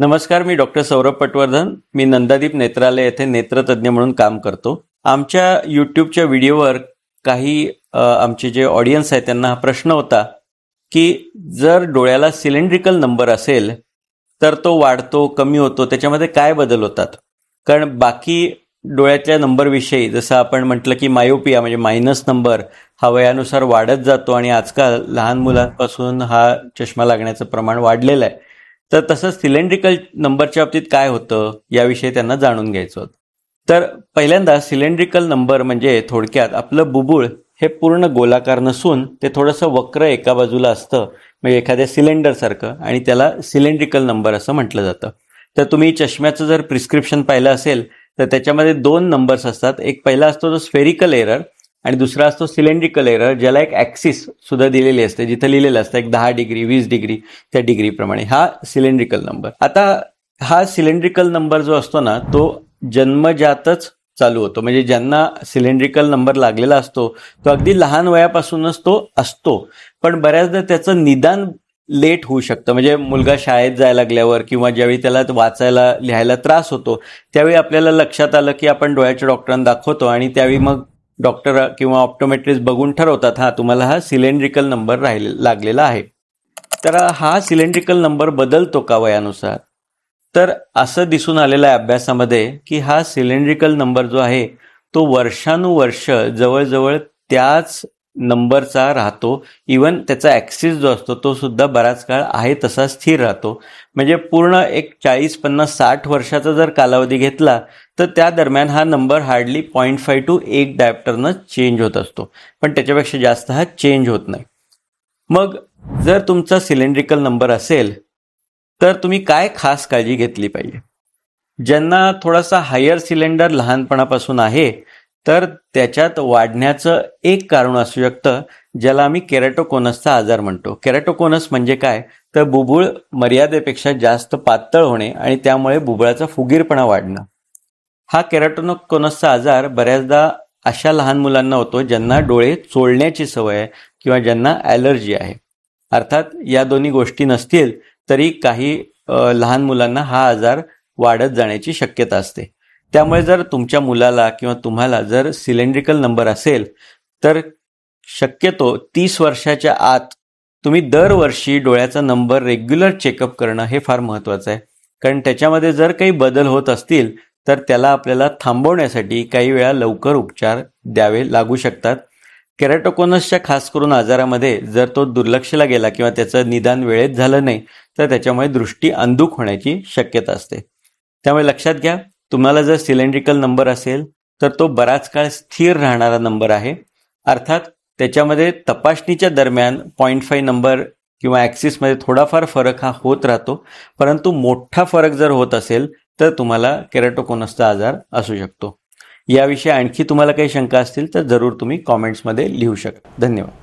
नमस्कार, मी डॉक्टर सौरभ पटवर्धन. मी नंदादीप नेत्रालय येथे नेत्रतज्ञ म्हणून काम करतो. आमच्या यूट्यूबच्या व्हिडिओवर काही आमचे जे ऑडियन्स आहे त्यांना हा प्रश्न होता की जर डोळ्याला सिलेंड्रिकल नंबर असेल तर तो वाढतो, कमी होतो, त्याच्यामध्ये काय बदल होतात. कारण बाकी डोळ्याच्या नंबरविषयी जसं आपण म्हटलं की मायोपिया म्हणजे मायनस नंबर हा वयानुसार वाढत जातो आणि आजकाल लहान मुलांपासून हा चष्मा लागण्याचं प्रमाण वाढलेलं आहे. तर तसंच सिलेंड्रिकल नंबरच्या बाबतीत काय होतं याविषयी त्यांना जाणून घ्यायचं होतं. तर पहिल्यांदा सिलेंड्रिकल नंबर म्हणजे थोडक्यात आपलं बुबुळ हे पूर्ण गोलाकार नसून ते थोडंसं वक्र एका बाजूला असतं, म्हणजे एखाद्या सिलेंडरसारखं, आणि त्याला सिलेंड्रिकल नंबर असं म्हटलं जातं. तर तुम्ही चष्म्याचं जर प्रिस्क्रिप्शन पाहिलं असेल तर त्याच्यामध्ये 2 नंबर्स असतात. एक पहिला असतो तो स्फेरिकल एरर आणि दुसरा असतो सिलेंड्रिकल एरर, ज्याला एक ॲक्सिस सुद्धा दिलेली असते, जिथं लिहिलेलं असतं एक 10 डिग्री 20 डिग्री त्या डिग्रीप्रमाणे. हा सिलेंड्रिकल नंबर. आता हा सिलेंड्रिकल नंबर जो असतो ना तो जन्मजातच चालू होतो, म्हणजे ज्यांना सिलेंड्रिकल नंबर लागलेला असतो तो अगदी लहान वयापासूनच तो असतो, पण बऱ्याचदा त्याचं निदान लेट होऊ शकतं. म्हणजे मुलगा शाळेत जायला लागल्यावर किंवा ज्यावेळी त्याला वाचायला लिहायला त्रास होतो त्यावेळी आपल्याला लक्षात आलं की आपण डोळ्याच्या डॉक्टरांना दाखवतो आणि त्यावेळी मग डॉक्टर किंवा ऑप्टोमेट्रिस्ट बघून ठरवतात तुम्हाला हा सिलेंड्रिकल नंबर लागलेला आहे. तर हा सिलेंड्रिकल नंबर बदलतो का वयानुसार? तर असं दिसून आलेलं आहे अभ्यासामध्ये की हा सिलेंड्रिकल नंबर जो आहे तो वर्षानुवर्ष जवळजवळ त्याच नंबरचा राहतो. इवन त्याचा ॲक्सिस जो असतो तो सुद्धा बराच काळ आहे तसा स्थिर राहतो. म्हणजे पूर्ण एक 40-50-60 वर्षाचा जर कालावधी घेतला तर त्या दरम्यान हा नंबर हार्डली 0.5 to 1 डायप्टरनं चेंज होत असतो, पण त्याच्यापेक्षा जास्त हा चेंज होत नाही. मग जर तुमचा सिलेंड्रिकल नंबर असेल तर तुम्ही काय खास काळजी घेतली पाहिजे? ज्यांना थोडासा हायर सिलेंडर लहानपणापासून आहे तर त्याच्यात वाढण्याचं एक कारण असू शकतं ज्याला आम्ही केराटोकोनसचा आजार म्हणतो. केराटोकोनस म्हणजे काय तर बुबुळ मर्यादेपेक्षा जास्त पातळ होणे आणि त्यामुळे बुबुळाचा फुगीरपणा वाढणं. हा केराटोकोनसचा आजार बऱ्याचदा अशा लहान मुलांना होतो ज्यांना डोळे चोळण्याची सवय आहे किंवा ज्यांना ॲलर्जी आहे. अर्थात या दोन्ही गोष्टी नसतील तरी काही लहान मुलांना हा आजार वाढत जाण्याची शक्यता असते. त्यामुळे जर तुमच्या मुलाला किंवा तुम्हाला जर सिलेंड्रिकल नंबर असेल तर शक्यतो 30 वर्षाच्या आत तुम्ही दरवर्षी डोळ्याचा नंबर रेग्युलर चेकअप करणं हे फार महत्त्वाचं आहे. कारण त्याच्यामध्ये जर काही बदल होत असतील तर त्याला आपल्याला थांबवण्यासाठी काही वेळा लवकर उपचार द्यावे लागू शकतात. केराटोकोनसच्या खास करून आजारामध्ये जर तो दुर्लक्षला गेला किंवा त्याचं निदान वेळेत झालं नाही तर त्याच्यामुळे दृष्टी अंधुक होण्याची शक्यता असते. त्यामुळे लक्षात घ्या, तुम्हाला जर सिलेंड्रिकल नंबर असेल तर तो बराच काळ स्थिर राहणारा नंबर आहे. अर्थात त्याच्यामध्ये तपासणीच्या दरम्यान 0.5 नंबर किंवा ॲक्सिसमध्ये थोडाफार फरक हा होत राहतो, परंतु मोठा फरक जर होत असेल तर तुम्हाला केराटोकोनसचा आजार असू शकतो. याविषयी आणखी तुम्हाला काही शंका असतील तर जरूर तुम्ही कॉमेंट्समध्ये लिहू शकता. धन्यवाद.